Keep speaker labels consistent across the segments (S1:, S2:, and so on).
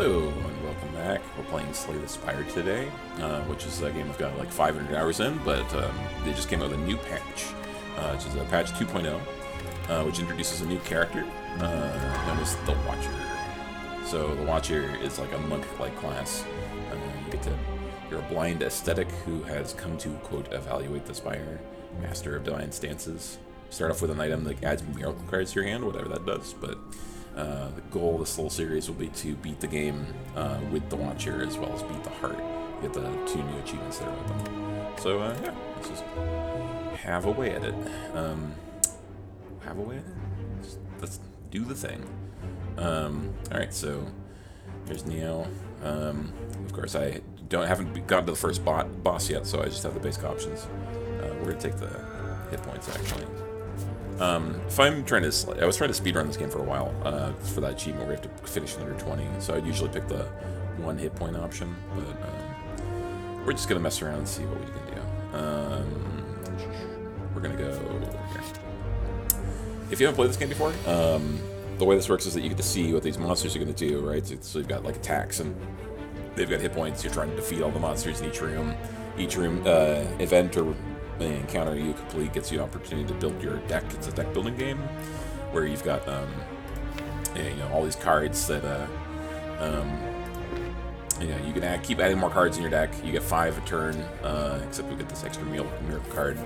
S1: Hello and welcome back. We're playing Slay the Spire today, which is a game I've got like 500 hours in, but they just came out with a new patch, which is a patch 2.0, which introduces a new character known as the Watcher. So the Watcher is like a monk-like class. You're a blind ascetic who has come to, quote, evaluate the Spire, master of divine stances. Start off with an item that adds miracle cards to your hand, whatever that does, but the goal of this little series will be to beat the game with the Watcher as well as beat the heart. Get the 2 new achievements that are open. So, yeah, let's just have a way at it. Let's do the thing. Alright, so here's Neo. Of course, I haven't gotten to the first boss yet, so I just have the basic options. We're going to take the hit points, actually. If I'm trying to, I was trying to speedrun this game for a while, for that achievement where you have to finish under 20, so I'd usually pick the 1 hit point option, but we're just going to mess around and see what we can do. We're going to go here. If you haven't played this game before, the way this works is that you get to see what these monsters are going to do, right? So you've got like attacks, and they've got hit points. You're trying to defeat all the monsters in each room. Each room event or encounter you complete gets you an opportunity to build your deck. It's a deck building game where you've got all these cards that you can keep adding more cards in your deck. You get 5 a turn, except we get this extra miracle card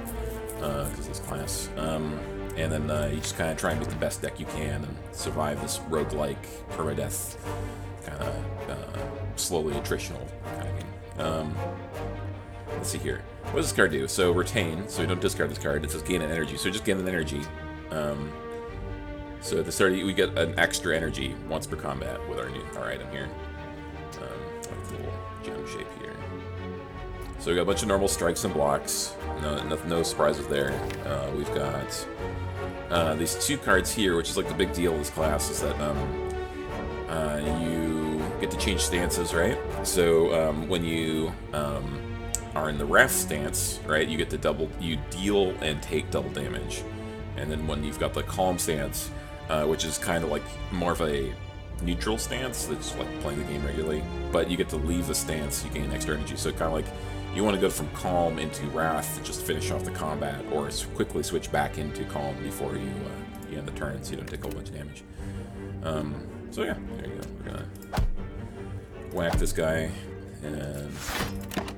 S1: because of this class. And then you just kind of try and make the best deck you can and survive this roguelike permadeath kind of slowly attritional kind of game. Let's see here. What does this card do? So retain, so we don't discard this card. It says gain an energy, so just gain an energy. So at the start, we get an extra energy once per combat with our item here. Like a little gem shape here. So we got a bunch of normal strikes and blocks. No surprises there. We've got these 2 cards here, which is like the big deal of this class, is that you get to change stances, right? So when you are in the Wrath stance, right, you get to you deal and take double damage. And then when you've got the Calm stance, which is kind of like more of a neutral stance, that's like playing the game regularly, but you get to leave the stance, you gain extra energy. So kind of like you want to go from Calm into Wrath to just finish off the combat, or quickly switch back into Calm before you end the turn, so you don't take a whole bunch of damage. So yeah, there you go. We're gonna whack this guy and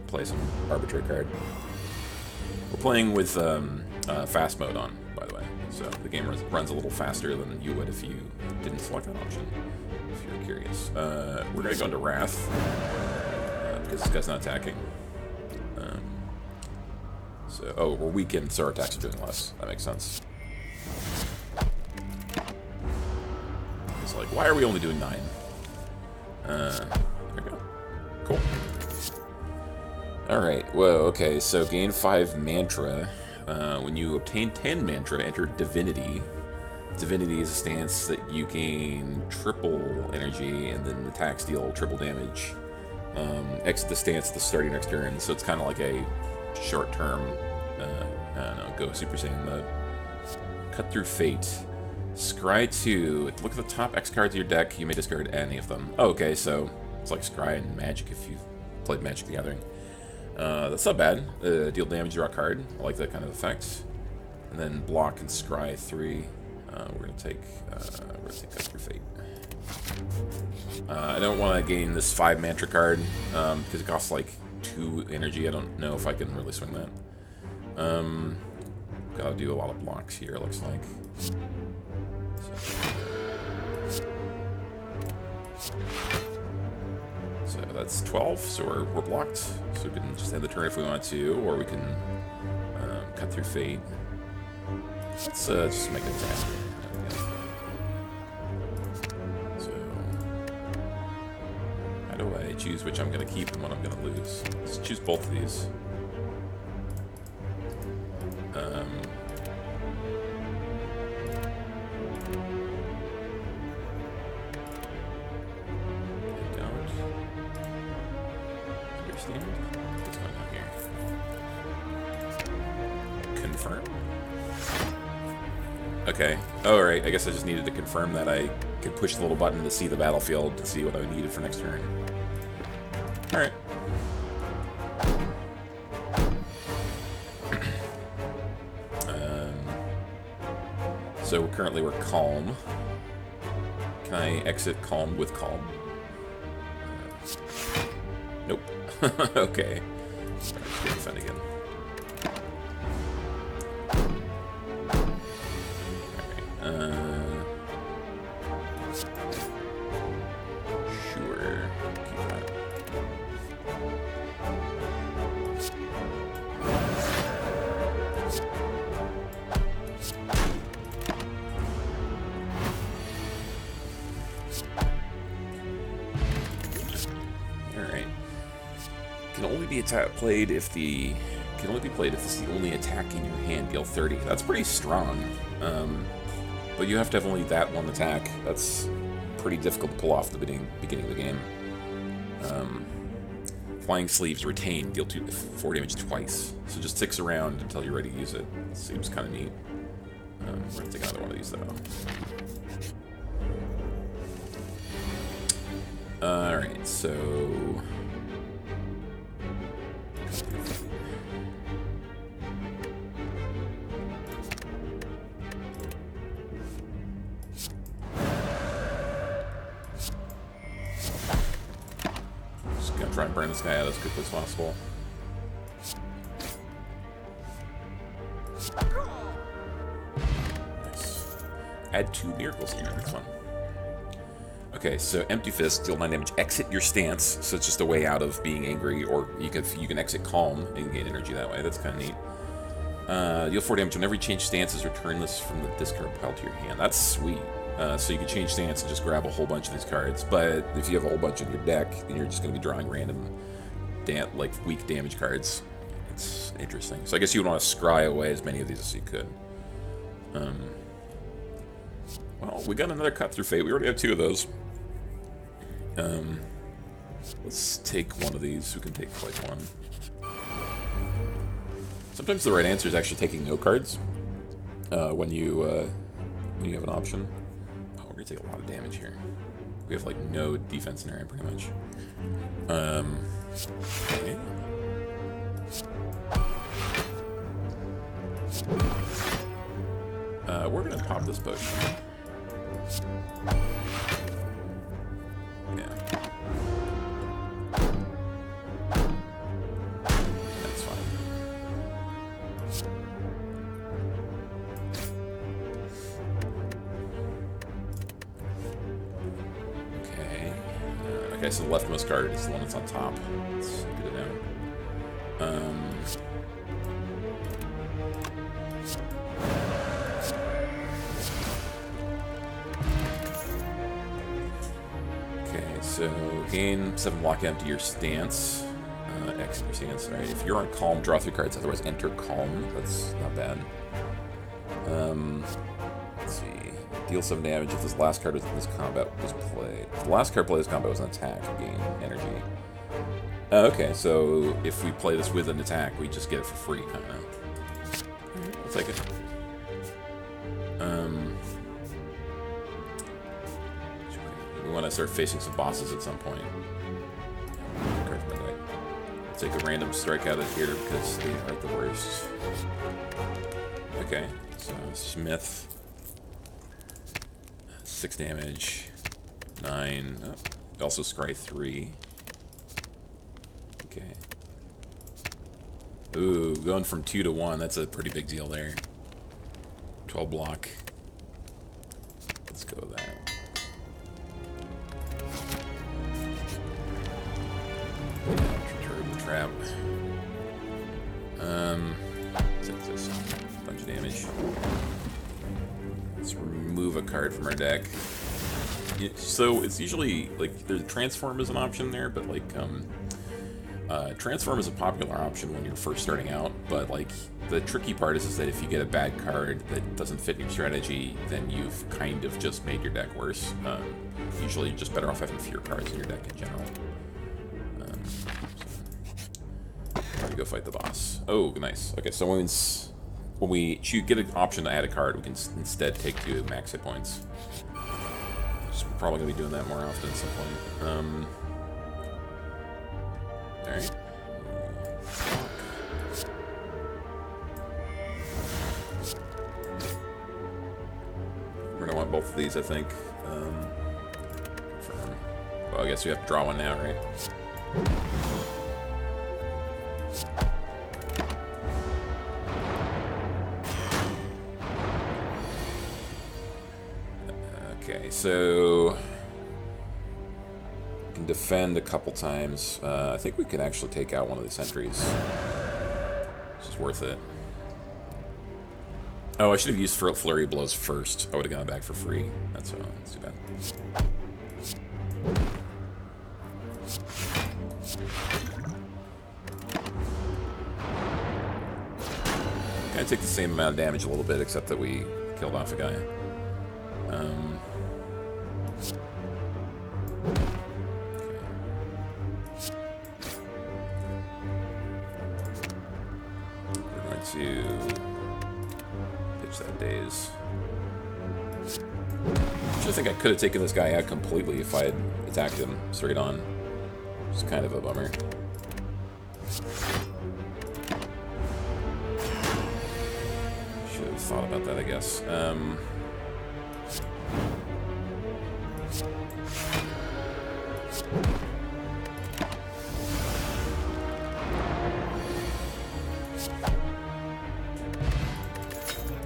S1: play some arbitrary card. We're playing with fast mode on, by the way, so the game runs a little faster than you would if you didn't select that option, if you're curious. We're going to go into Wrath, because this guy's not attacking. We're weakened, so our attacks are doing less. That makes sense. It's like, why are we only doing 9? There we go. Cool. Alright, well, okay, so gain 5 mantra. When you obtain 10 mantra, enter Divinity. Divinity is a stance that you gain triple energy, and then attacks deal triple damage. Exit the stance at the start of your next turn, so it's kind of like a short-term, I don't know, go Super Saiyan mode. Cut through Fate. Scry 2. Look at the top X cards of your deck, you may discard any of them. Oh, okay, so it's like Scry and Magic if you've played Magic the Gathering. That's not bad. Deal damage, draw a card. I like that kind of effect. And then block and scry 3. We're gonna take Cut Through Fate. I don't want to gain this 5 mantra card because it costs like 2 energy. I don't know if I can really swing that. Gotta do a lot of blocks here, it looks like. So that's 12, so we're blocked. So we can just end the turn if we want to, or we can cut through Fate. Let's just make an attack. So, how do I choose which I'm going to keep and what I'm going to lose? Let's choose both of these. What's going on here? Confirm. Okay. Oh, right. I guess I just needed to confirm that I could push the little button to see the battlefield to see what I needed for next turn. Alright. So currently we're calm. Can I exit calm with calm? Nope. Okay. Let's defend again. Sure. Keep that. Alright. Can only be played if the... Can only be played if it's the only attack in your hand. Deal 30. That's pretty strong. But you have to have only that one attack. That's pretty difficult to pull off at the beginning of the game. Flying Sleeves retain, deal 4 damage twice. So just sticks around until you're ready to use it. Seems kind of neat. We're going to take another one of these, though. Alright, so... Try and burn this guy out as quickly as possible. Nice. Add 2 miracles here. That's fun. Okay, so Empty Fist, deal 9 damage. Exit your stance, so it's just a way out of being angry, or you can exit calm and gain energy that way. That's kind of neat. Deal 4 damage. Whenever you change stances, return this from the discard pile to your hand. That's sweet. So you can change stance and just grab a whole bunch of these cards, but if you have a whole bunch in your deck, then you're just going to be drawing random, like, weak damage cards. It's interesting. So I guess you would want to scry away as many of these as you could. Well, we got another Cut Through Fate. We already have 2 of those. Let's take one of these. Who can take, like, one? Sometimes the right answer is actually taking no cards when you have an option. We're gonna take a lot of damage here. We have like no defense in area pretty much. Okay. We're gonna pop this potion. Yeah. That's fine. Okay, so the leftmost card is the one that's on top. Let's get it down. Okay, so gain 7 block empty your stance. Exit your stance. Alright, if you're on calm, draw 3 cards, otherwise enter calm. That's not bad. Let's see. Deal 7 damage if this last card within this combat was played. If the last card played this combat was an attack, gain energy. Okay, so if we play this with an attack, we just get it for free, kind of. I'll take it. We want to start facing some bosses at some point. Take a random strike out of here because they are the worst. Okay, so Smith. 6 damage. 9. Oh, also scry 3. Okay. Ooh, going from 2 to 1, that's a pretty big deal there. 12 block. Let's go with that. Turbo trap. Take this. Bunch of damage. Let's remove a card from our deck. So it's usually like there's transform is an option there, but like transform is a popular option when you're first starting out. But like the tricky part is that if you get a bad card that doesn't fit your strategy, then you've kind of just made your deck worse. Usually, you're just better off having fewer cards in your deck in general. So, go fight the boss. Oh, nice. Okay, so once when we get an option to add a card, we can instead take 2 max hit points. So we're probably going to be doing that more often at some point. Alright. We're going to want both of these, I think. Well, I guess we have to draw one now, right? Okay, so we can defend a couple times. I think we can actually take out one of the sentries. This is worth it. Oh, I should have used Flurry of Blows first. I would have gone back for free. That's too bad. Kind of take the same amount of damage a little bit, except that we killed off a guy. We're going to pitch that Daze. I think I could have taken this guy out completely if I had attacked him straight on. It's kind of a bummer. Should have thought about that, I guess.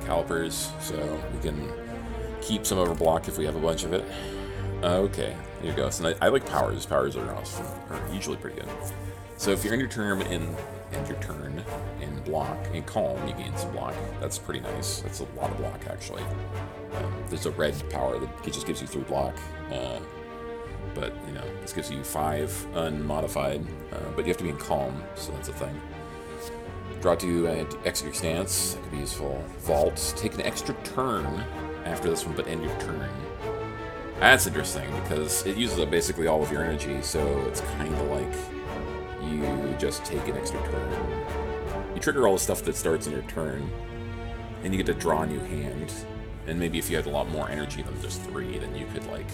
S1: Calipers, so we can keep some overblock if we have a bunch of it. Okay, there you go. So I like powers. Powers are awesome, are usually pretty good. So if you're in your turn in block, in calm, you gain some block. That's pretty nice. That's a lot of block, actually. There's a red power that just gives you 3 block, but you know, this gives you 5 unmodified. But you have to be in calm, so that's a thing. Draw 2, exit your stance. That could be useful. Vault. Take an extra turn after this one, but end your turn. That's interesting, because it uses up basically all of your energy, so it's kind of like you just take an extra turn. You trigger all the stuff that starts in your turn, and you get to draw a new hand. And maybe if you had a lot more energy than just 3, then you could, like,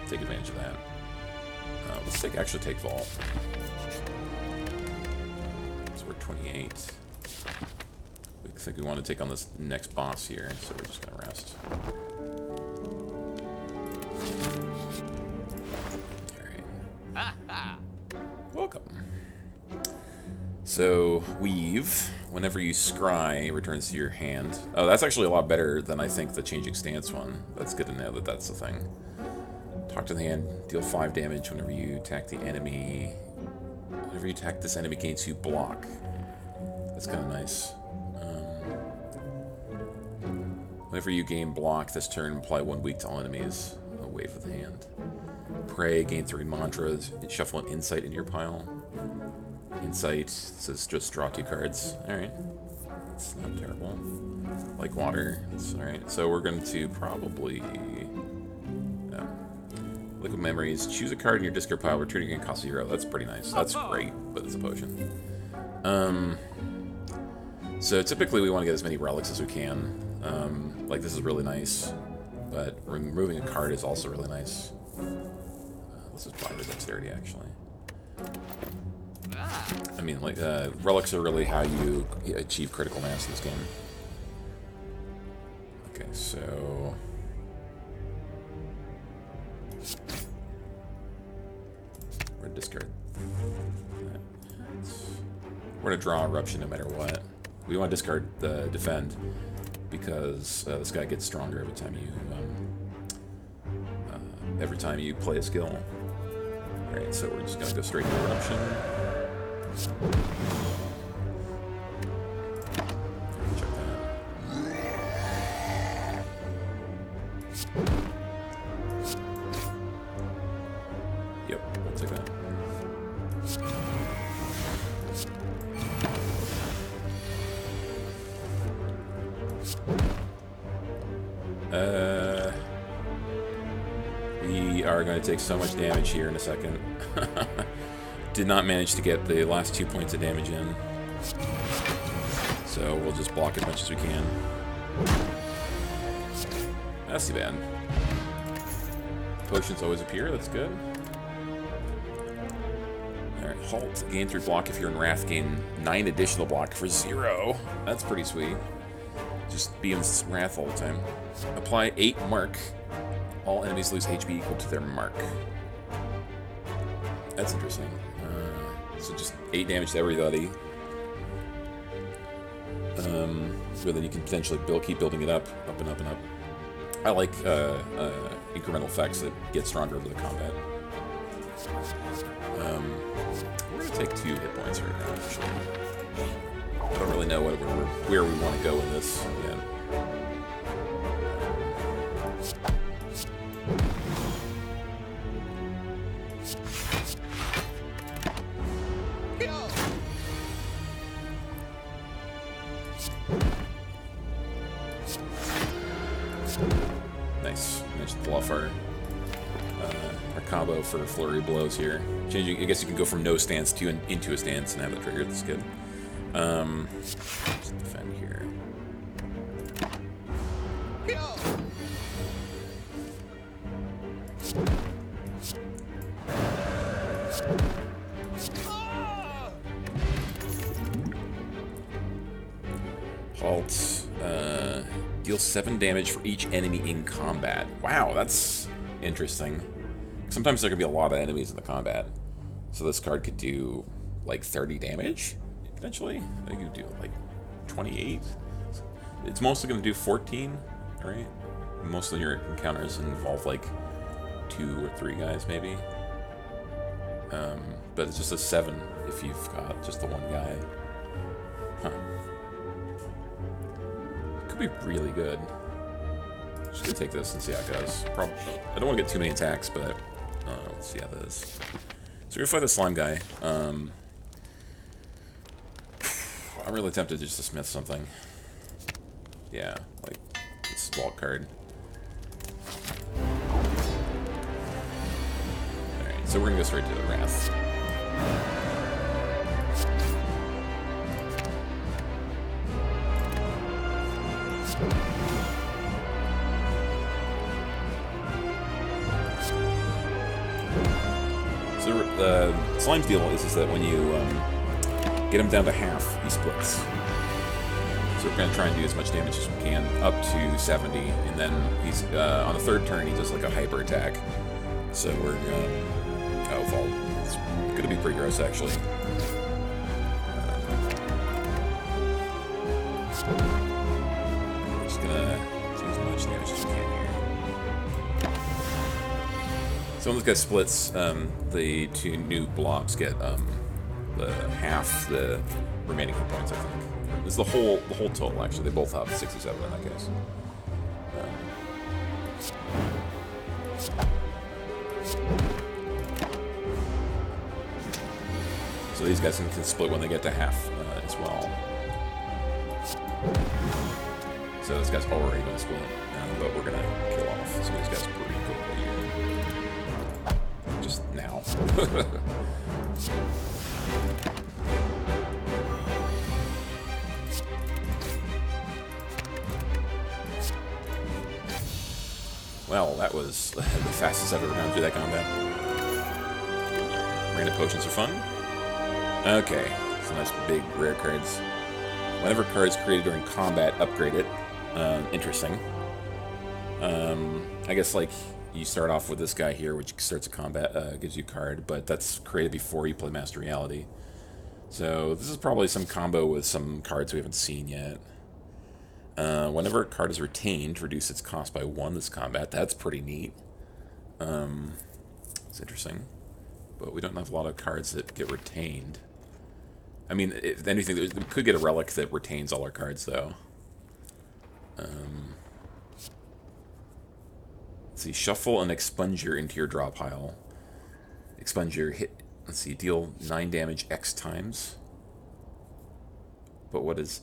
S1: take advantage of that. Let's actually take Vault. So we're 28. I think we want to take on this next boss here, so we're just going to rest. Alright. Welcome. So, Weave, whenever you scry, returns to your hand. Oh, that's actually a lot better than I think the Changing Stance one. That's good to know that that's the thing. Talk to the hand, deal 5 damage whenever you attack the enemy. Whenever you attack this enemy, gains 2 block. That's kind of nice. Whenever you gain block this turn, apply 1 weak to all enemies. A wave of the hand. Pray, gain 3 mantras. Shuffle an insight into your pile. Insight says just draw 2 cards. Alright. That's not terrible. Like water. That's alright. So we're going to probably... Liquid Memories. Choose a card in your discard pile. Returning it costs 0. That's pretty nice. That's great, but it's a potion. So typically we want to get as many relics as we can. Like this is really nice, but removing a card is also really nice. Let's just buy the dexterity, actually. I mean, like, relics are really how you achieve critical mass in this game. Okay, so... we're gonna discard that. We're gonna draw Eruption no matter what. We want to discard the Defend, because this guy gets stronger every time you play a skill. Alright, so we're just gonna go straight to Eruption. Check that. Yep, we'll take that. We are going to take so much damage here in a second. Did not manage to get the last 2 points of damage in. So we'll just block as much as we can. That's too bad. Potions always appear, that's good. Alright, halt. Gain 3 block if you're in Wrath. Gain 9 additional block for 0. That's pretty sweet. Just be in Wrath all the time. Apply 8 mark. All enemies lose HP equal to their mark. That's interesting. So just 8 damage to everybody. So then you can potentially keep building it up and up and up. I like incremental effects that get stronger over the combat. We're gonna take 2 hit points right now, actually. I don't really know where we want to go with this yet. Nice. Managed to pull off our combo for flurry blows here. Changing, I guess you can go from no stance to into a stance and have it triggered. That's good. Just defend here. Halt. Deal 7 damage for each enemy in combat. Wow, that's interesting. Sometimes there can be a lot of enemies in the combat. So this card could do like 30 damage, potentially. I think it could do like 28. It's mostly going to do 14, right? Most of your encounters involve like 2 or 3 guys, maybe. But it's just a 7 if you've got just the one guy. Huh. Could be really good. Just gonna take this and see how it goes. Probably. I don't want to get too many attacks, but let's see how that is. So we're gonna fight the slime guy. I'm really tempted just to smith something. Yeah, like this vault card. Alright, so we're gonna go straight to the Wrath. So the slime's deal is that when you get him down to half, he splits. So we're going to try and do as much damage as we can, up to 70, and then he's on the 3rd turn he does like a hyper attack. So we're going to... Oh, vault. It's going to be pretty gross, actually. We're just going to do as much damage as we can here. So when this guy splits, the 2 new blobs get the half the remaining hit points, I think. This is the whole total, actually. They both have 67 in that case. So these guys can split when they get to half as well. So this guy's already going to split, but we're going to kill off some of these guys pretty quickly here. Just now. Well, that was the fastest I've ever gone through that combat. Random potions are fun. Okay, some nice big rare cards. Whenever cards created during combat, upgrade it. Interesting. I guess like you start off with this guy here, which starts a combat, gives you a card, but that's created before you play Master Reality. So this is probably some combo with some cards we haven't seen yet. Whenever a card is retained, reduce its cost by 1 this combat. That's pretty neat. It's interesting. But we don't have a lot of cards that get retained. I mean, if anything, we could get a relic that retains all our cards, though. Let's see, shuffle an expunger into your draw pile. Expunger hit, let's see, deal 9 damage X times. But what is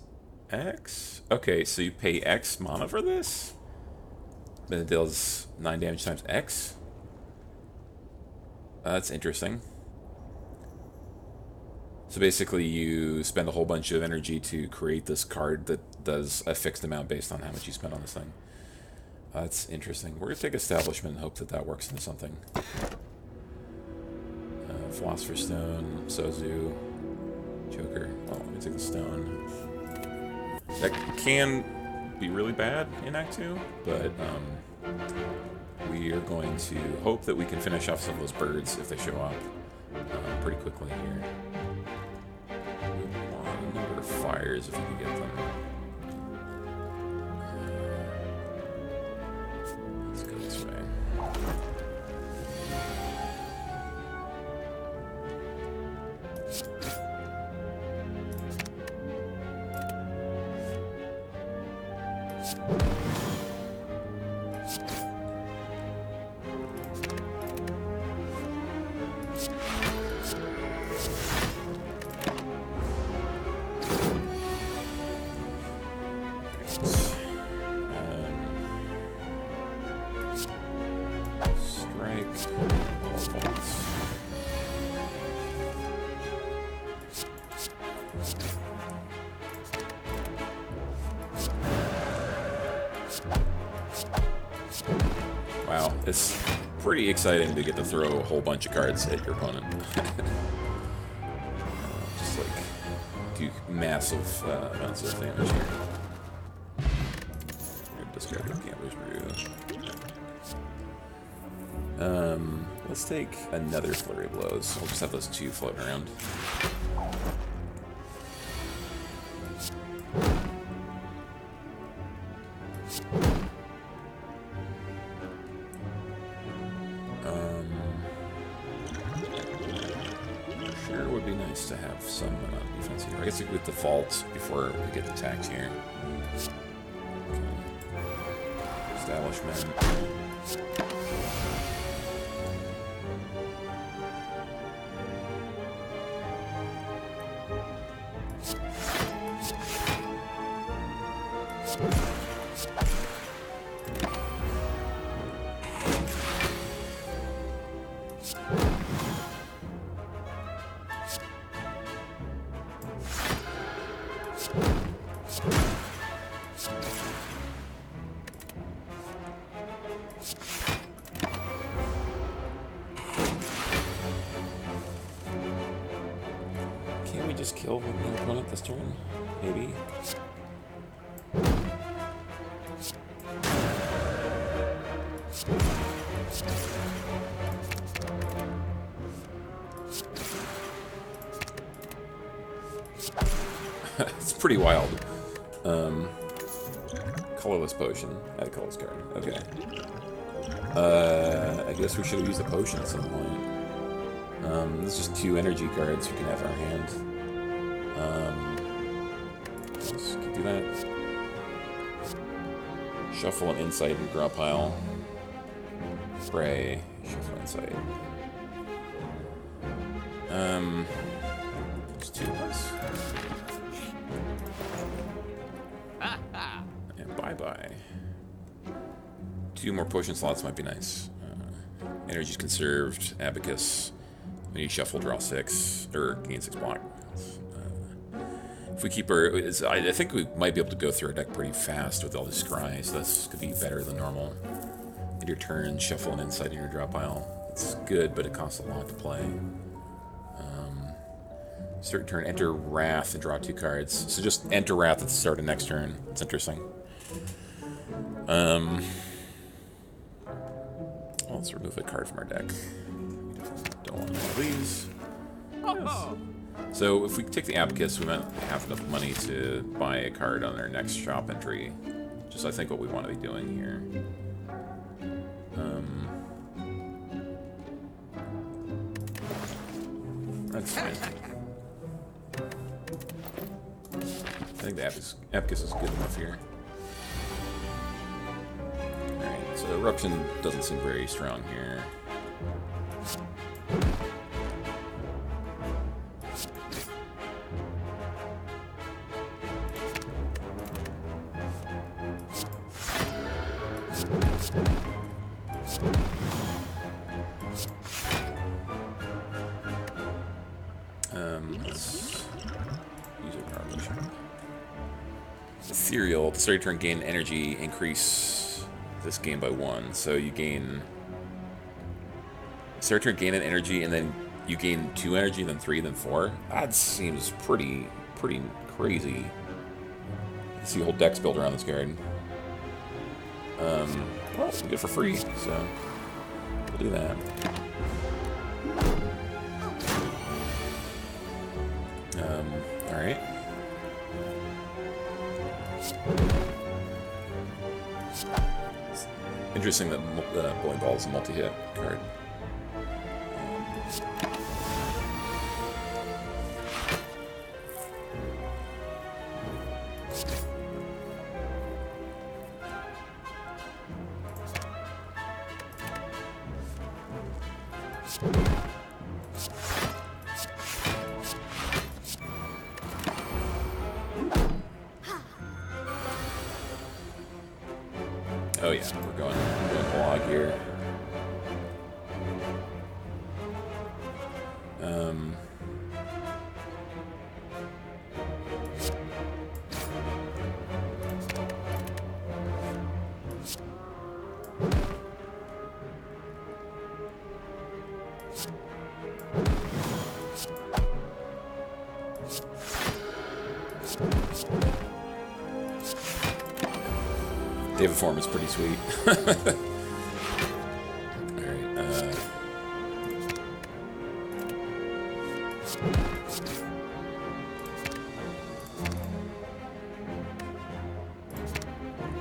S1: X? Okay, so you pay X mana for this? Then it deals 9 damage times X? That's interesting. So So basically, you spend a whole bunch of energy to create this card that does a fixed amount based on how much you spend on this thing. That's interesting. We're going to take Establishment and hope that that works into something. Philosopher's Stone, Sozu, Joker. Well, let me take the Stone. That can be really bad in Act 2, but we are going to hope that we can finish off some of those birds if they show up pretty quickly here. We want a number of fires if we can get them. Let's go this way. Wow, it's pretty exciting to get to throw a whole bunch of cards at your opponent. Just like do massive amounts of damage here. Discard the Gambler's Brew. Let's take another Flurry of Blows. We'll just have those two floating around. Sure would be nice to have some amount of defense here. I guess we could default before we get attacked here. Okay. Establishment. Can we just kill the opponent this turn? Maybe. It's pretty wild. Colorless potion. Add a colorless card. Okay. I guess we should have used a potion at some point. This is just 2 energy cards we can have in our hand. Let's do that. Shuffle an Insight and draw pile. Spray. Shuffle Insight. There's 2 of us. And bye-bye. 2 more potion slots might be nice. Energy's conserved. Abacus. When you shuffle, draw 6, or gain 6 block. If we keep our... I think we might be able to go through our deck pretty fast with all this scry, so this could be better than normal. In your turn, shuffle an Insight in your draw pile. It's good, but it costs a lot to play. Start turn, enter Wrath and draw 2 cards. So just enter Wrath at the start of next turn. It's interesting. Let's remove a card from our deck. Don't want one of these. Yes. So if we take the Abacus, we might have enough money to buy a card on our next shop entry. Just I think what we want to be doing here. That's fine. I think the Abacus is good enough here. Alright, so Eruption doesn't seem very strong here. Let's use a power potion. Ethereal, at the start of your turn, gain energy, increase this game by 1. So you gain... Start your turn, gain an energy, and then you gain 2 energy, then 3, then 4. That seems pretty crazy. You see a whole dex built around this card. Well, we get it for free, so we'll do that. Alright. Interesting that Bowling Ball is a multi-hit card. Oh yeah, we're going log here. David Form is pretty sweet. Alright,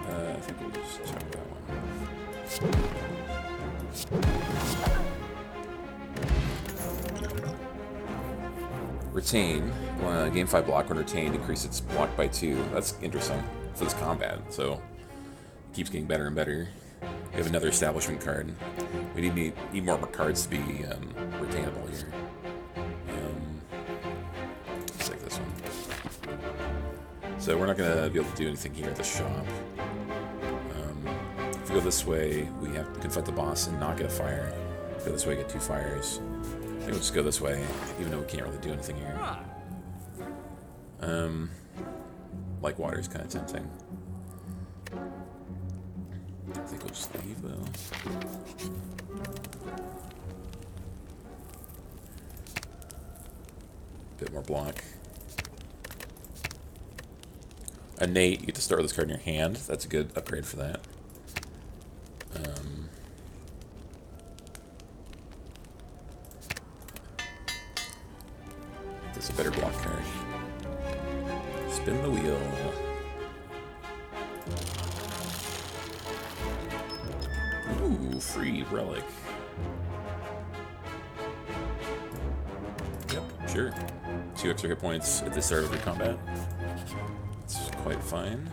S1: I think we'll just check that one. Retain. Game 5 block when retained, increase its block by 2. That's interesting for this combat, so keeps getting better and better. We have another establishment card. We need more cards to be retainable here. Let's take this one. So we're not going to be able to do anything here at the shop. If we go this way, we have to confront the boss and not get a fire. If we go this way, get 2 fires. I think we'll just go this way, even though we can't really do anything here. Like water is kind of tempting. I think we'll just leave, though. Bit more block. Innate, you get to start with this card in your hand. That's a good upgrade for that. This is a better block card. Spin the wheel. Ooh, free relic. Yep, sure. 2 extra hit points at the start of your combat. It's quite fine.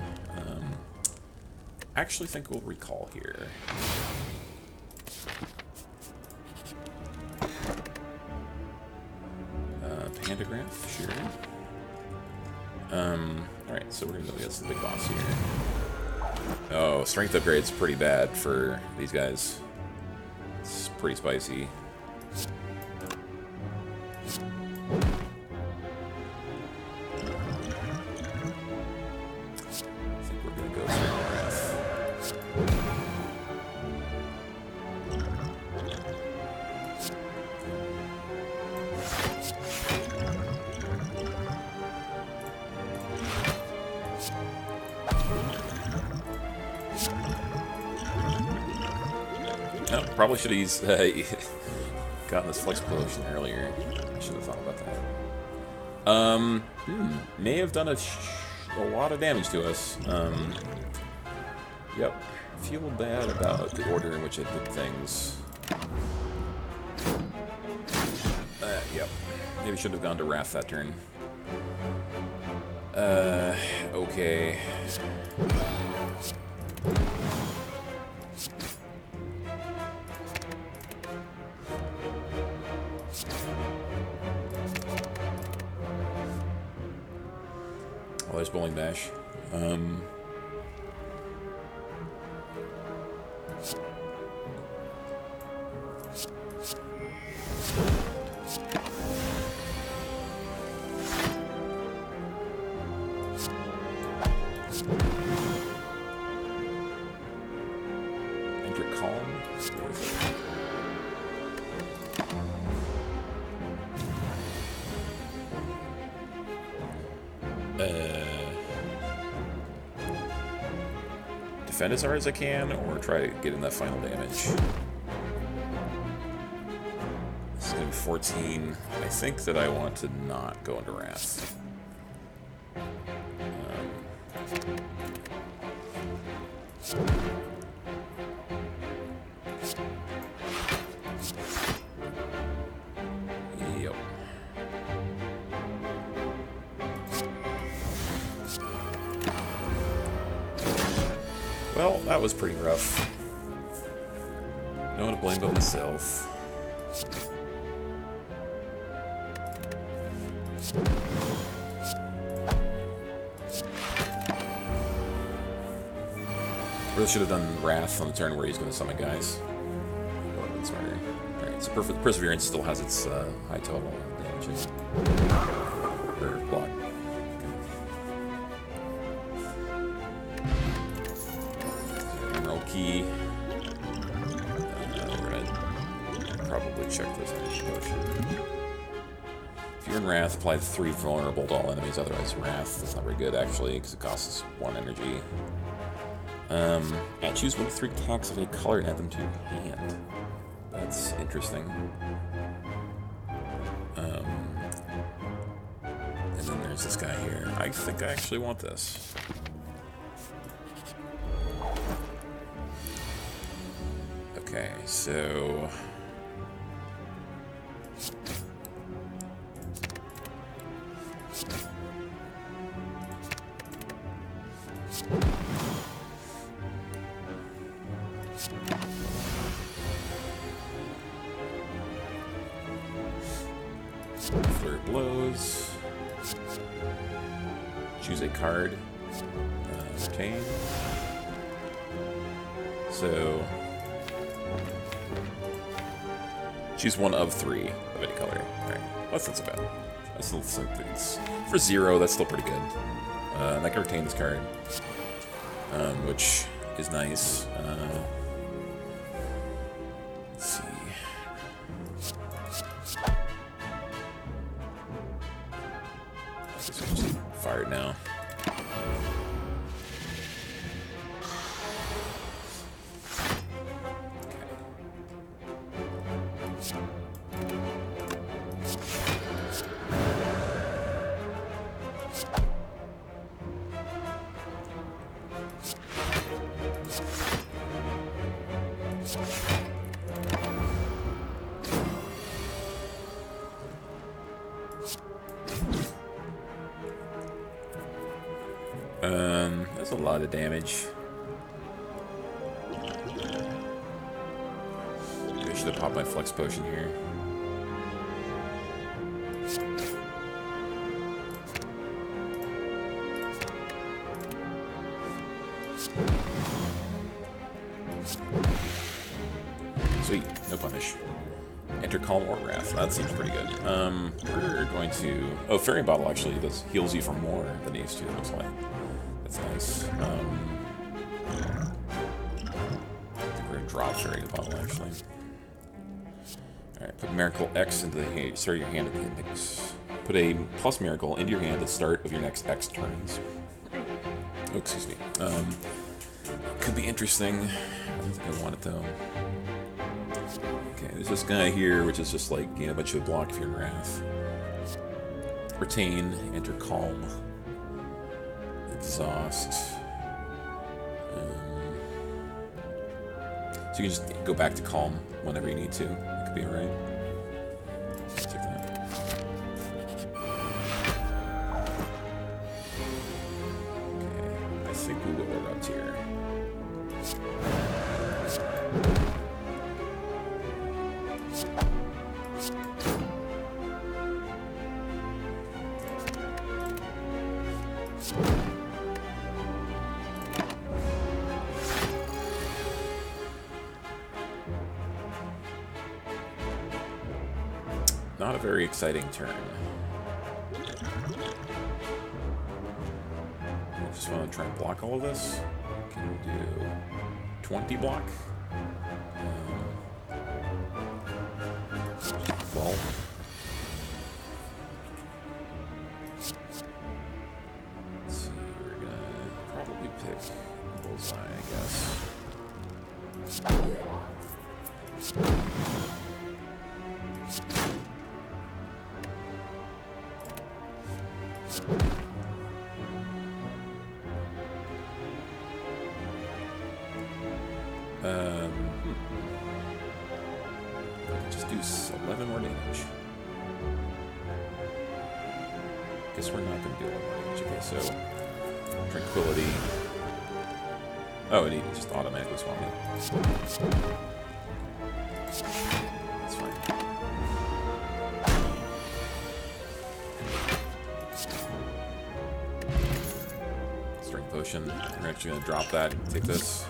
S1: I actually think we'll recall here. Pantograph, sure. Alright, so we're gonna go against the big boss here. Oh, strength upgrade's pretty bad for these guys. It's pretty spicy. I think we're gonna go for RF. No, probably should have used gotten this flex potion earlier. I should have thought about that. May have done a lot of damage to us. Yep. Feel bad about the order in which I did things. Yep. Maybe should have gone to Wrath that turn. Okay. Oh, there's Bowling Dash. Defend as hard as I can, or try to get in that final damage. This is going to be 14. I think that I want to not go into Wrath. Yep. Well, that was pretty rough. No one to blame but myself. Really should have done Wrath on the turn where he's going to summon guys. That would have been smarter. Alright, so Perseverance still has its high total damage. Or block. Emerald Key. We're gonna probably check this energy potion. If you're in Wrath, apply 3 vulnerable to all enemies. Otherwise, Wrath is not very good actually, because it costs 1 energy. Yeah, choose 1 of 3 attacks of any color and add them to your hand. That's interesting. And then there's this guy here. I think I actually want this. Okay, so... Flurry blows. Choose a card. Retain. So choose 1 of 3 of any color. Alright, that's not so bad. I still think it's for 0. That's still pretty good. And I can retain this card, which is nice. Let's see. Fired now. That's a lot of damage. Maybe I should have popped my flex potion here. Sweet, no punish. Enter Calm or Wrath. That seems pretty good. We're going to... Oh, Fairy Bottle actually heals you for more than these two, it looks like. That's nice. I think we're going to drop Fairy Bottle, actually. Alright, put Miracle X into the hand. Start your hand at the index. Put a plus Miracle into your hand at the start of your next X turns. Oh, excuse me. Could be interesting. I don't think I want it, though. Okay, there's this guy here, which is just like, you know, a bunch of block if you're in Wrath. Retain, enter Calm. Exhaust. So you can just go back to Calm whenever you need to. It could be alright. Check that. Okay, I think we will erupt here. Not a very exciting turn. I just want to try and block all of this. Can do 20 block. Well. Just do 11 more damage. Guess we're not going to do 11 more damage. Okay, so Tranquility. Oh, and he just automatically swamped me. That's fine. Strength Potion. We're actually going to drop that and take this.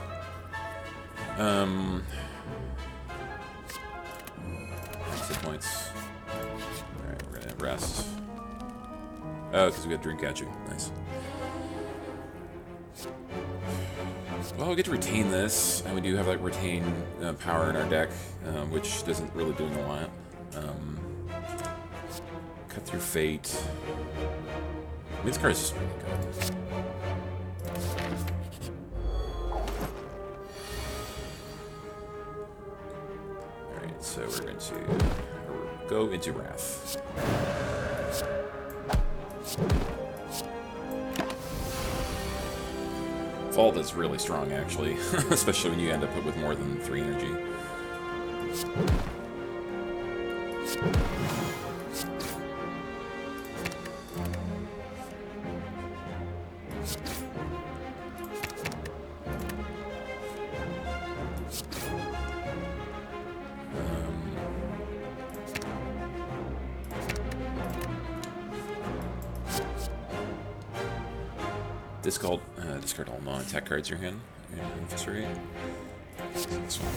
S1: 6 points. Alright, we're gonna rest. Oh, because we got Drink Catcher. Nice. Well, we get to retain this, and we do have like retain power in our deck, which isn't really doing a lot. Cut Through Fate. I mean, this card is just really good. So we're going to go into Wrath. Vault is really strong, actually, especially when you end up with more than 3 energy. Discard all non-attack cards in your hand. Infantry. This one.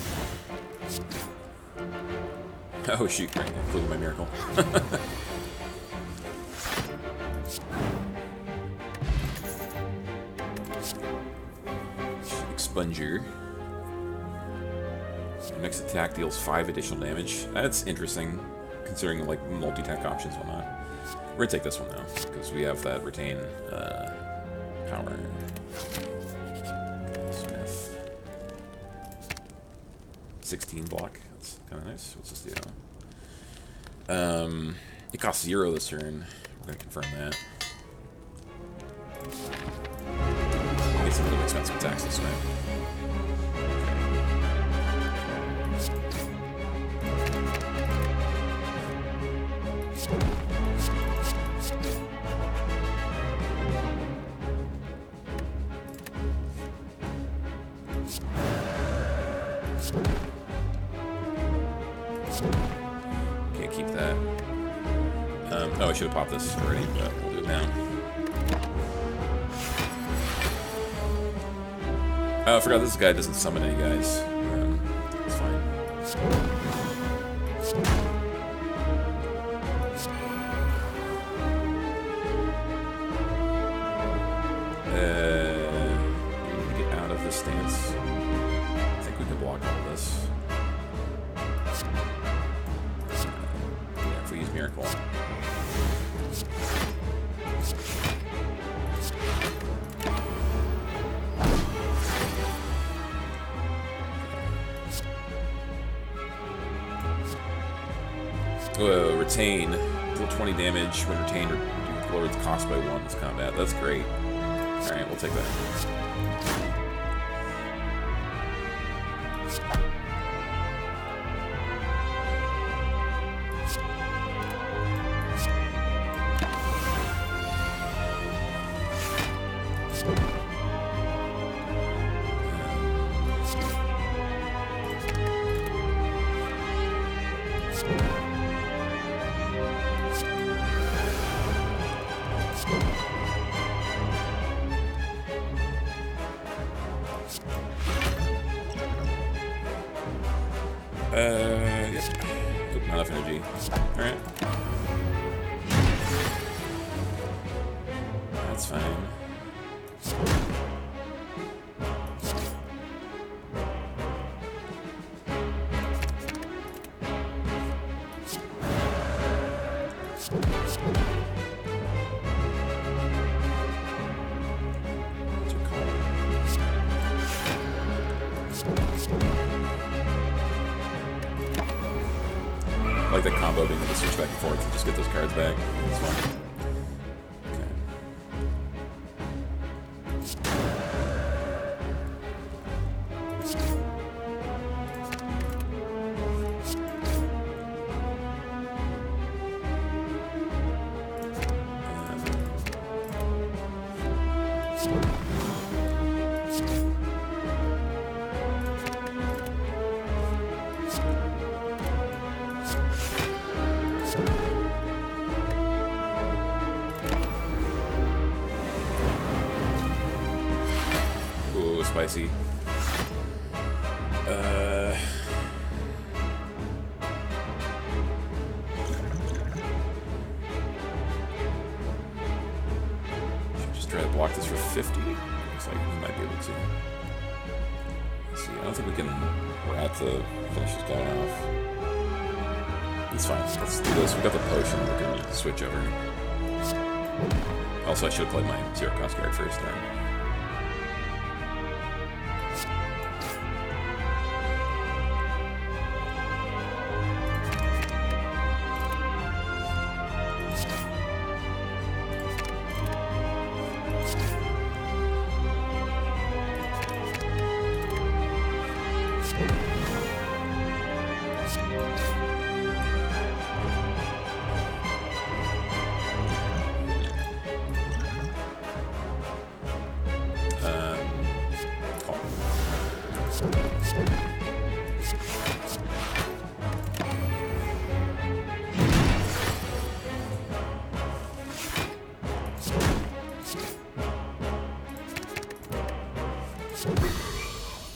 S1: Oh shoot! Right, including my miracle. Expunger. Your next attack deals 5 additional damage. That's interesting, considering like multi-attack options and whatnot. We're gonna take this one though, because we have that retain power. Smith. 16 block. That's kind of nice. What's this do? It costs 0 this turn. We're gonna confirm that. Get some really expensive attacks this way. Can't keep that. Oh, I should have popped this already, but we'll do it now. Oh, I forgot this guy doesn't summon any guys. It's fine. We need to get out of this stance. I think we can block all this. Yeah, if we use Miracle. Retain. Deal 20 damage when retained, lower its cost by 1 this combat. That's great. Alright, we'll take that. Yep. Oop, not enough energy. Alright. That's fine. like that combo being able to switch back and forth and just get those cards back. It's fun. Ooh, spicy. Should just try to block this for 50. Looks like we might be able to. Let's see, I don't think we can rat the finishes going off. It's fine. Let's do this. We got the potion. We can switch over. Also, I should have played my 0-cost card first turn.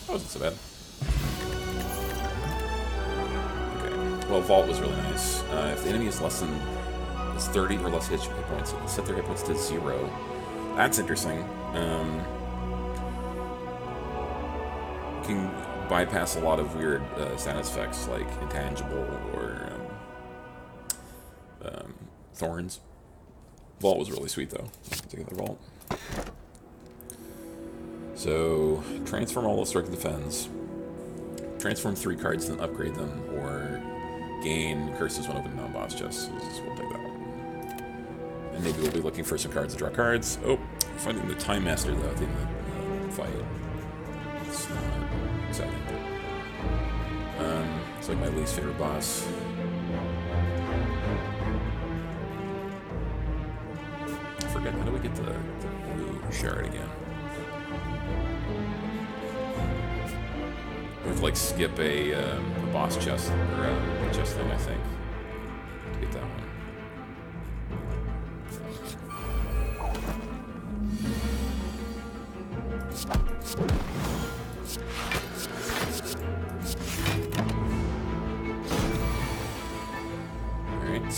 S1: That wasn't so bad. Okay. Well, Vault was really nice. If the enemy is less than 30 or less hit points, set their hit points to 0. That's interesting. You can bypass a lot of weird status effects like intangible or thorns. Vault was really sweet though. Let's take the Vault. So, transform all the Strike and Defense. Transform 3 cards, then upgrade them, or gain curses when opening non-boss chests. So we'll take that one. And maybe we'll be looking for some cards to draw cards. Oh, finding the Time Master though at the end of the fight. It's not exciting. It's like my least favorite boss. I forget, how do we get the blue shard again? We have to like skip a boss chest or a chest thing, I think, to get that one. All right.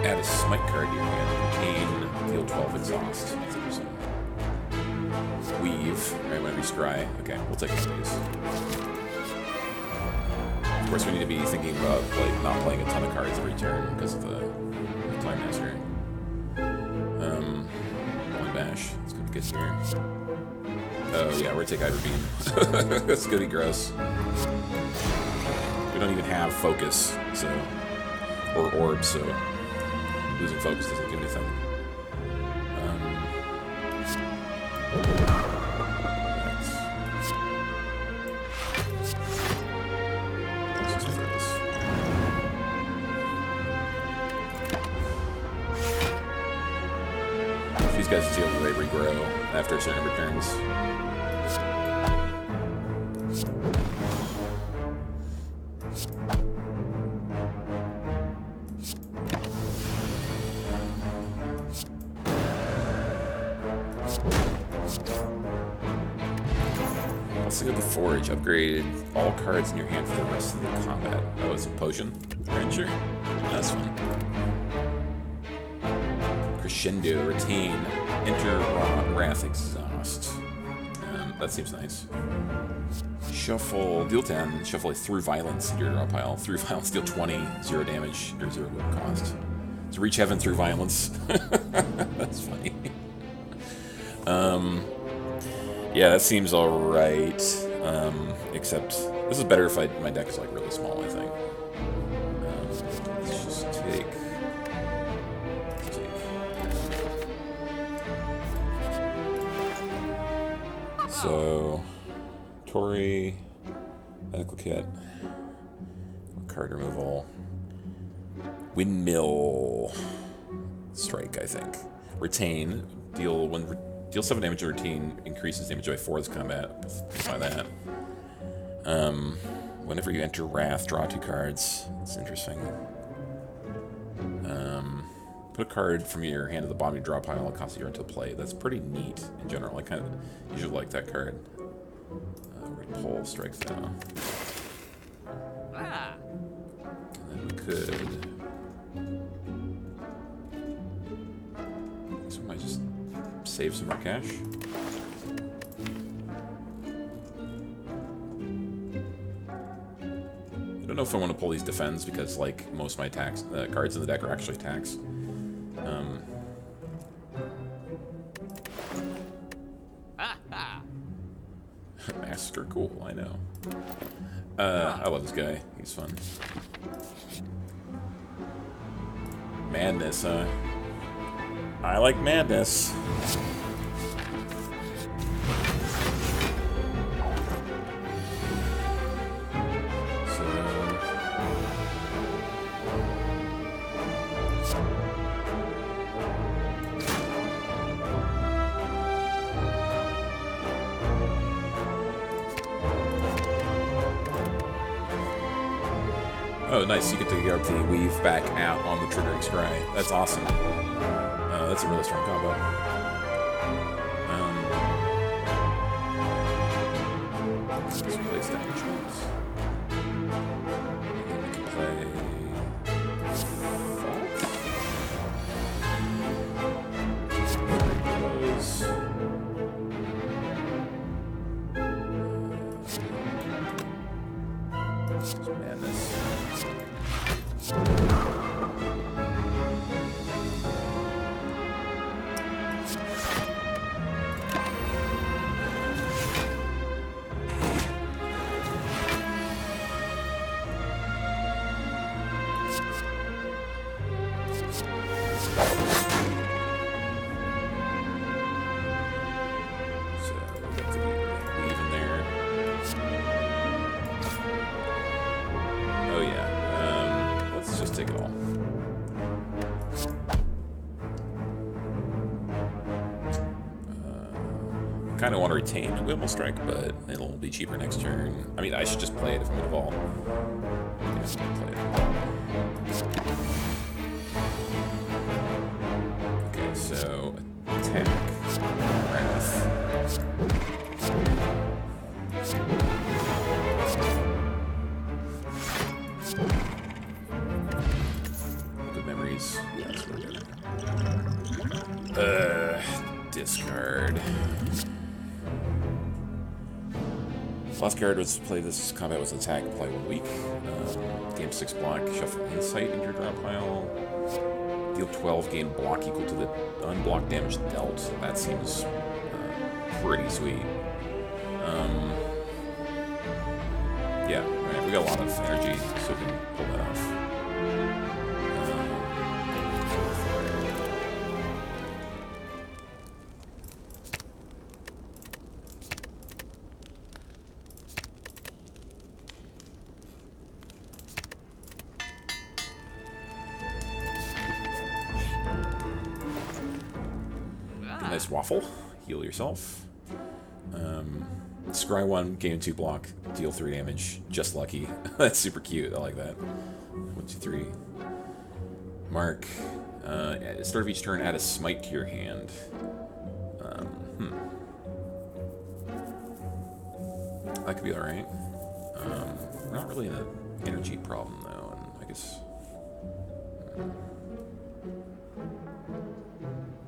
S1: Add a smite card to your hand. Contain, deal 12 exhaust. That's interesting. Weave. Right, whenever you scry. Okay, we'll take one of these. Of course, we need to be thinking about like not playing a ton of cards every turn because of the Time Master. One bash. Let's go get here. Oh yeah, we're gonna take Ivor Beam. That's gonna be gross. We don't even have focus, so or orb, so losing focus doesn't do anything. Let's just throw this. These guys see how they regrow after a certain number of turns. Blessing of the Forge. Upgrade all cards in your hand for the rest of the combat. Oh, it's a potion? Ranger? That's fun. Crescendo. Retain. Enter Wrath Exhaust. That seems nice. Shuffle. Deal 10. Shuffle a Through Violence into your draw pile. Through Violence. Deal 20. 0 damage. Or 0 cost. So reach heaven through violence. That's funny. Yeah, that seems alright. Except this is better if my deck is like really small, I think. Let's just take. So, Tori, medical kit, card removal, windmill, strike, I think. Retain, deal 7 damage to retain, increases damage by 4 this combat. Try that. Whenever you enter Wrath, draw 2 cards. That's interesting. Put a card from your hand to the bottom of your draw pile. It costs you until play. That's pretty neat in general. I kind of usually like that card. We're gonna pull strikes down. And then we could. So we might just save some more cash. I don't know if I want to pull these defends because, like, most of my cards in the deck are actually tax. Master, cool, I know. I love this guy. He's fun. Madness, huh? I like madness. Oh, nice. You get to get the weave back out on the triggering scry. That's awesome. That's a really strong combo. Let's place damage. We can play. Madness. Take it all. Kind of want to retain a Windmill Strike, but it'll be cheaper next turn. I mean, I should just play it if I'm going to evolve. Yeah, play it. Okay, so attack. Wrath. Discard. Last card was play this combat was attack, play 1 week. Game 6 block, shuffle Insight into your draw pile. Deal 12, gain block equal to the unblocked damage dealt. That seems pretty sweet. Yeah, right, we got a lot of energy, so we can pull that off. Nice waffle. Heal yourself. Scry 1, gain 2 block, deal 3 damage. Just lucky. That's super cute. I like that. 1, 2, 3. Mark. At the start of each turn, add a smite to your hand. that could be alright. We're not really in an energy problem, though, and I guess...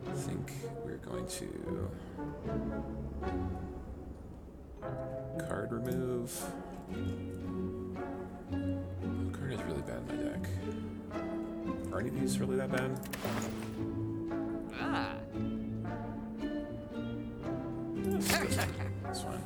S1: I think we're going to... Card remove. Oh, card is really bad in my deck. Are any of these really that bad? That's fine.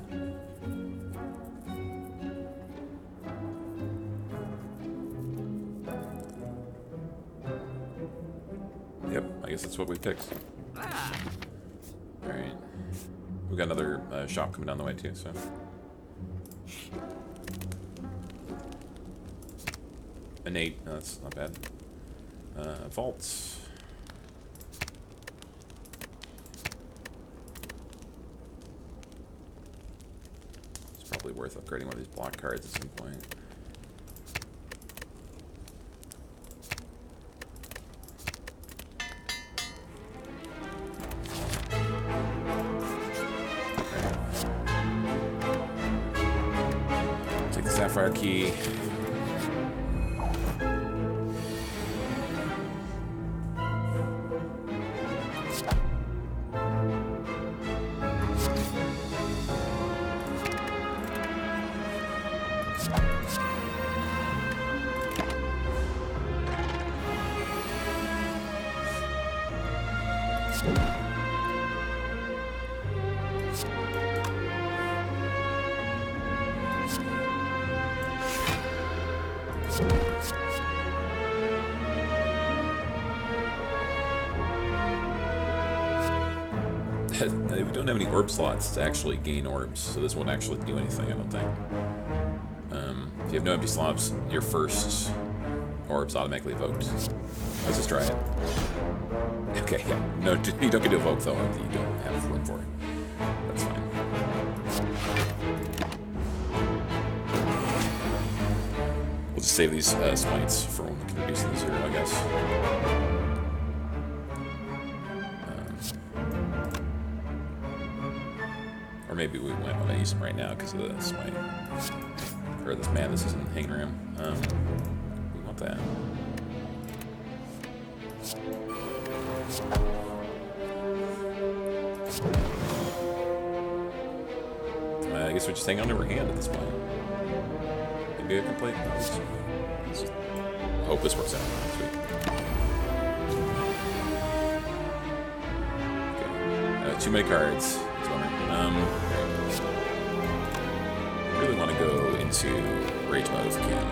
S1: Yep, I guess that's what we picked. Alright. We've got another shop coming down the way too, so... An 8, no, that's not bad. Vaults. It's probably worth upgrading one of these block cards at some point. Take the Sapphire Key. We don't have any orb slots to actually gain orbs, so this won't actually do anything, I don't think. If you have no empty slots, your first orb's automatically evoked. Let's just try it. Okay, yeah. No, you don't get to evoke, though, if you don't have room for it. That's fine. We'll just save these smites for when we can reduce them to 0, I guess. Or maybe we might want to use them right now because of the smite. Or this man, this isn't hanging around. We want that. I guess we just hang on to her hand at this point. Maybe I can play. No, let's just hope this works out. Sweet. Okay. Too many cards. I really want to go into rage mode if we can.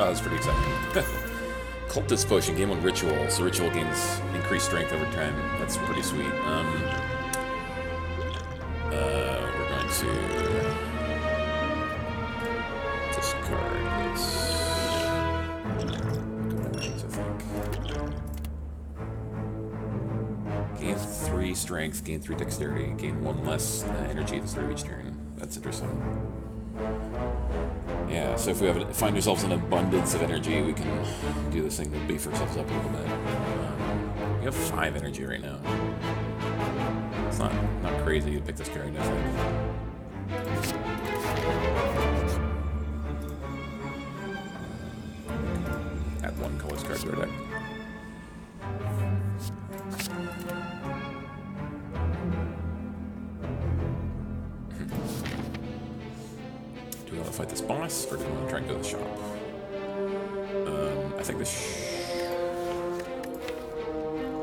S1: Oh, that's pretty exciting. Cultist Potion, game 1 Ritual. So Ritual gains increased strength over time. That's pretty sweet. We're going to discard this. Gain 3 strength, gain 3 dexterity, gain 1 less energy at the start of each turn. That's interesting. Yeah, so if we find ourselves an abundance of energy, we can do this thing to beef ourselves up a little bit. We have 5 energy right now. It's not crazy to pick this card, I think. Add 1 colorless card to our deck. Do we want to fight this boss, or do we want to try and go to the shop? I think this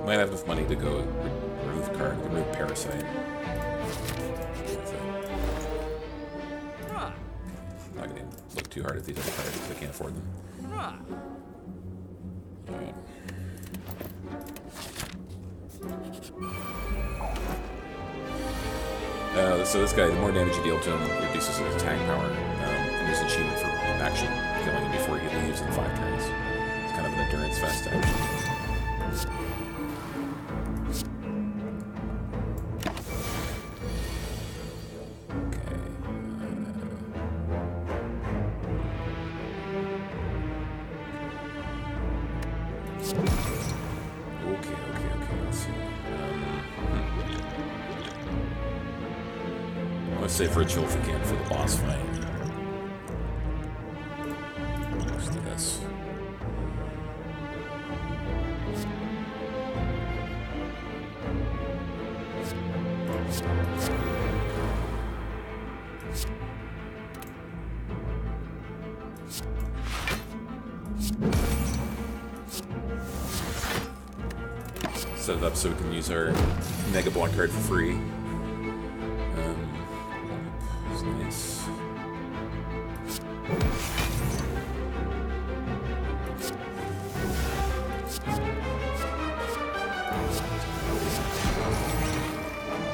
S1: might have enough money to go remove card, remove Parasite. Not going to look too hard at these other cards because I can't afford them. Alright. So this guy, the more damage you deal to him, reduces his attack power. And there's an achievement for actually killing him before he leaves in 5 turns. It's kind of an endurance fest, actually. Okay, let's see. Let's save Ritual if we can for the boss fight. Let's do this. Set it up so we can use our Mega Block card for free. That's nice.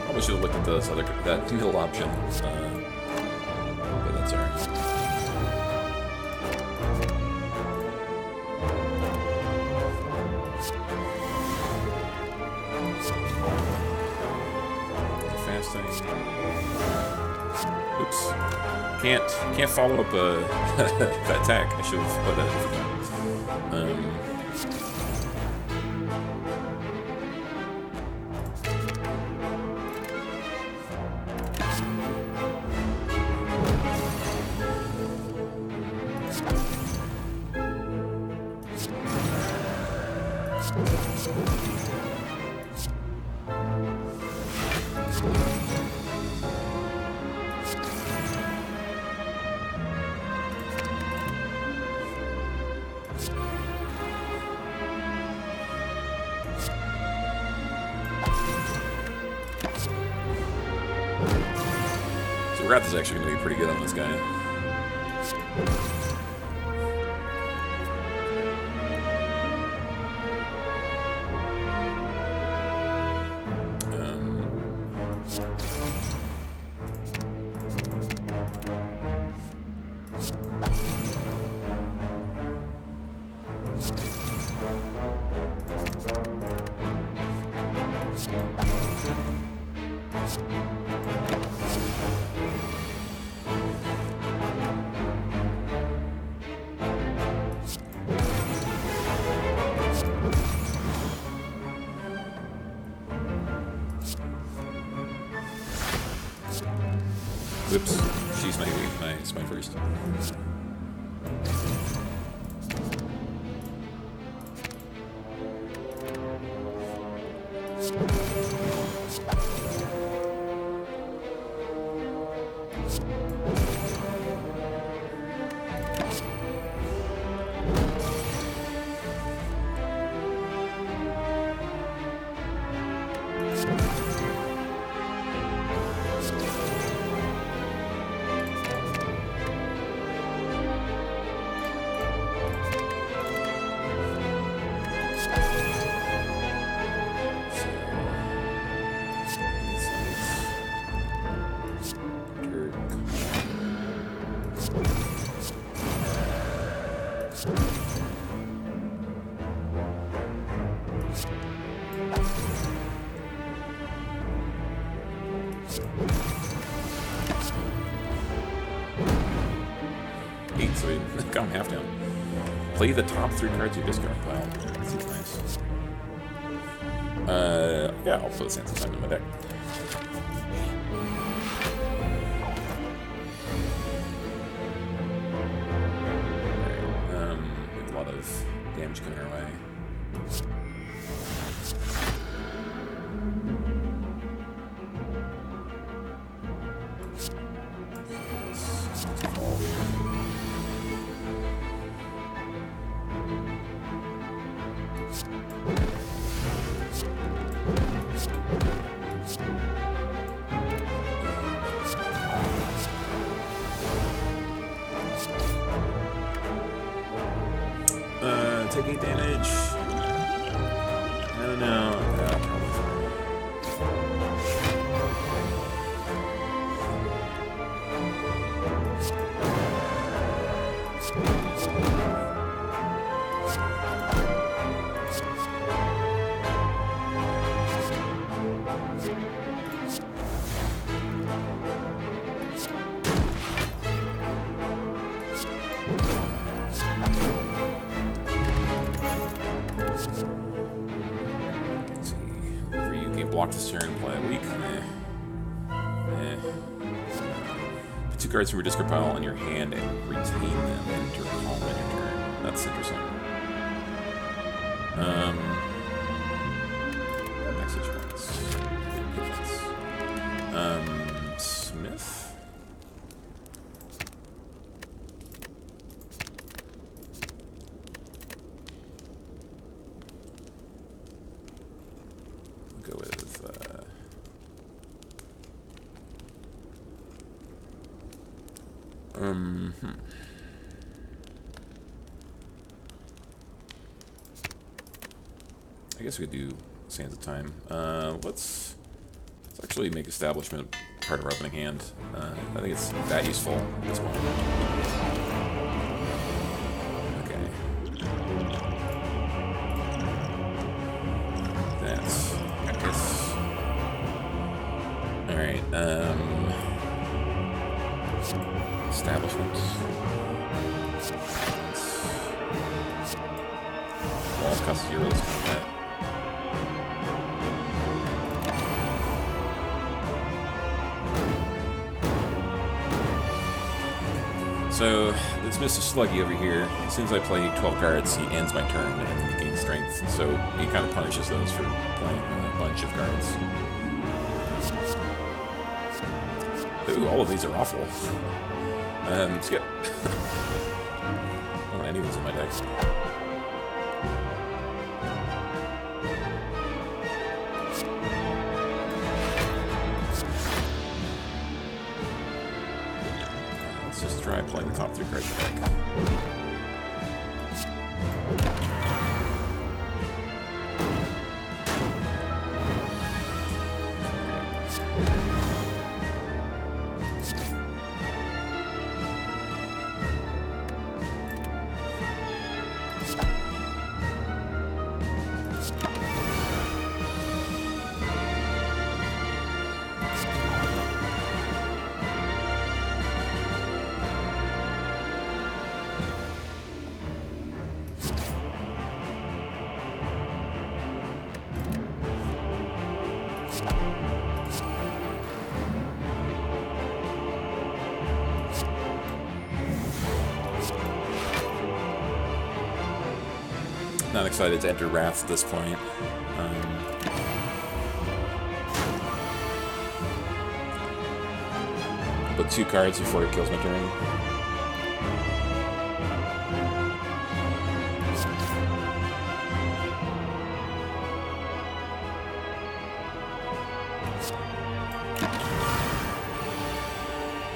S1: Probably should have looked at that middle option, but that's alright. Oops. Can't follow up that attack. I should have put that. So Wrath is actually going to be pretty good on this guy. Oops, she's my first. Eight, so we got him half down. Play the top 3 cards of your discard pile. That seems nice. Yeah, I'll put Sands of Time in my deck. Alright, a lot of damage coming our way. Taking damage. I don't know. Probably block this turn, play a weak. Put 2 cards from your discard pile on your hand and retain them into your column in your turn. That's interesting. Message points. Smith? We'll go with I guess we could do Sands of Time. Let's actually make Establishment part of our opening hand. I think it's that useful at this point. Okay. That's this. Alright, Establishment. Walls cost 0 this combat. So, this Mr. Sluggy over here, as soon as I play 12 cards, he ends my turn and he gains strength. So, he kind of punishes those for playing a bunch of cards. Ooh, all of these are awful. Skip. I don't want any of these in my deck. Let's just try playing the top 3 cards in the deck. Not excited to enter Wrath at this point. Put 2 cards before it kills my turn.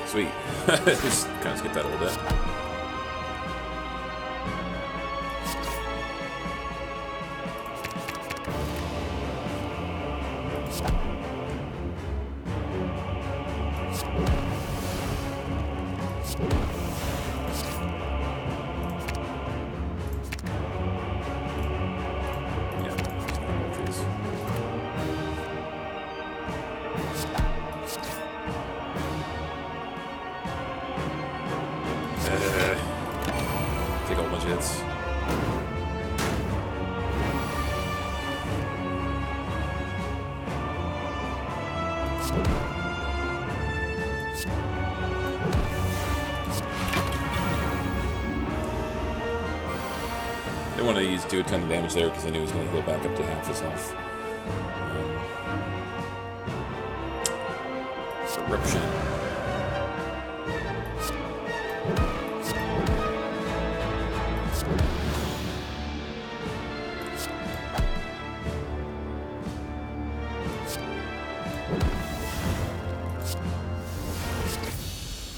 S1: Sweet. Just kind of skip that a little bit. Didn't want to do a ton of damage there because I knew he was going to heal back up to half his health. Eruption.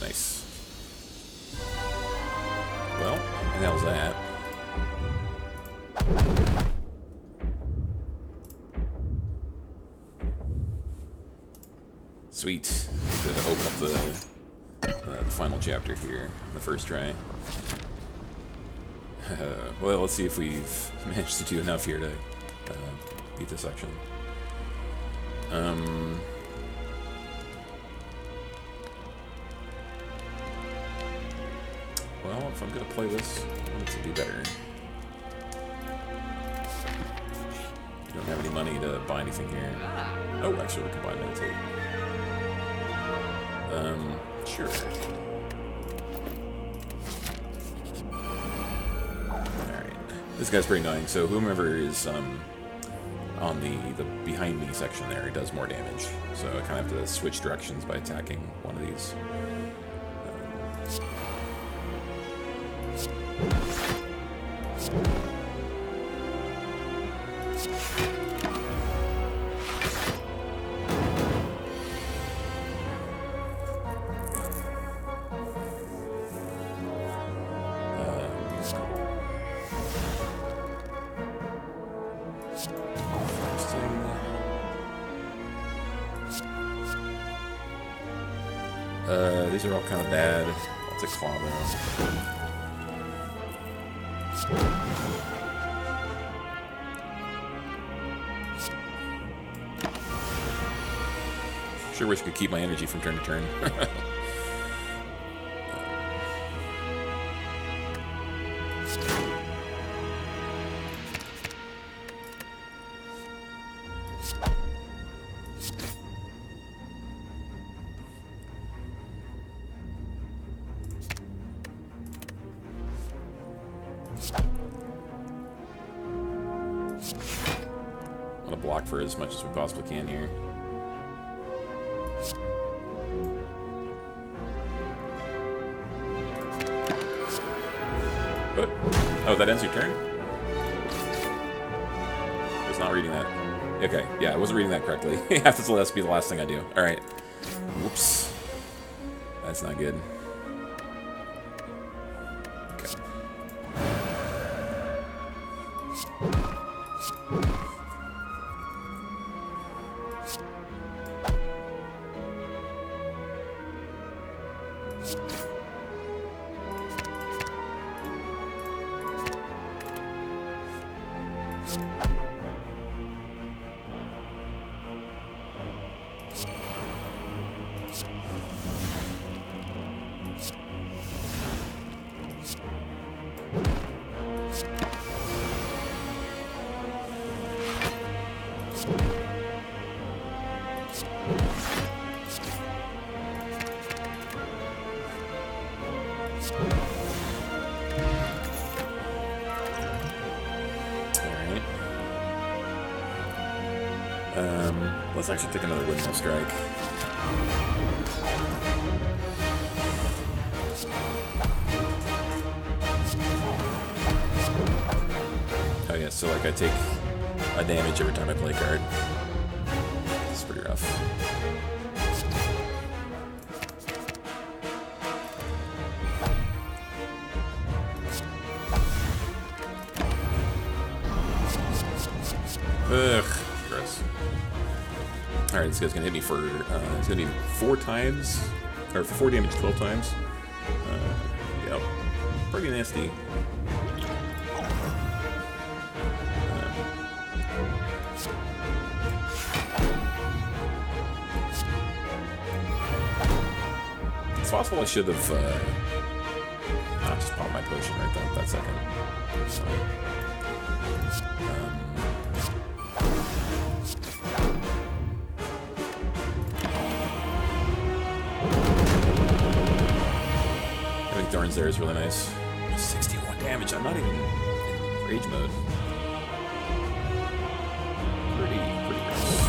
S1: Nice. Well, what the hell's that? Sweet. To open up the final chapter here, the first try. Well, let's see if we've managed to do enough here to beat this section. Well, if I'm gonna play this, I want it to be better. I don't have any money to buy anything here. Oh, actually, we can buy meditate. Sure. Alright. This guy's pretty annoying, so whomever is on the behind me section there does more damage. So I kind of have to switch directions by attacking one of these. These are all kind of bad. I'll take claw though. Sure wish I could keep my energy from turn to turn. I'm gonna block for as much as we possibly can here. What? Oh, that ends your turn? I was not reading that. Okay, yeah, I wasn't reading that correctly. Have to let this be the last thing I do. Alright. Whoops. That's not good. Okay. Let's actually take another windmill strike. Oh yeah, so like I take a damage every time I play a card. It's pretty rough. Ugh, gross. Alright, this guy's gonna hit me for, it's gonna be 4 times, or for 4 damage 12 times. Yep, pretty nasty. It's possible I should have, not just popped my potion right that second. So, turns there is really nice. 61 damage. I'm not even in rage mode. Pretty gross.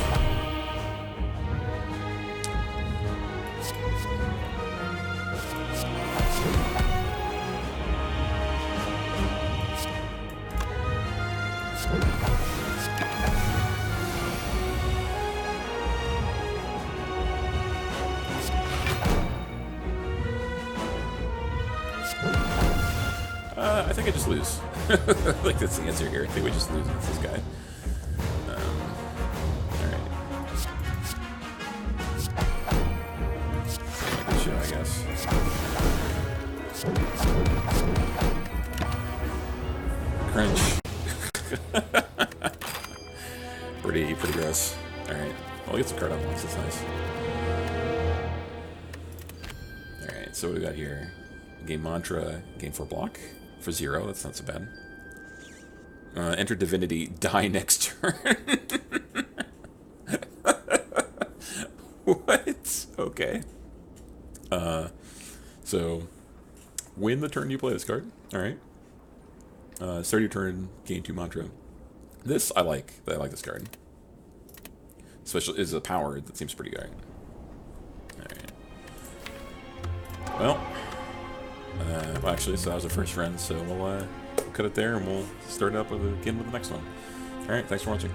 S1: I think I just lose. Like, that's the answer here. I think we just lose against this guy. Alright. Like the show, I guess. Cringe. pretty gross. Alright. Well, we get some card unlocks. That's nice. Alright, so what do we got here? Game mantra, game 4 block. For 0, that's not so bad. Enter divinity, die next turn. What? Okay. So, win the turn you play this card. Alright. Start your turn, gain 2 mantra. This, I like. I like this card. Especially, is a power that seems pretty good. Alright. Well, actually, so that was our first friend, so we'll cut it there, and we'll start up again with the next one. Alright, thanks for watching.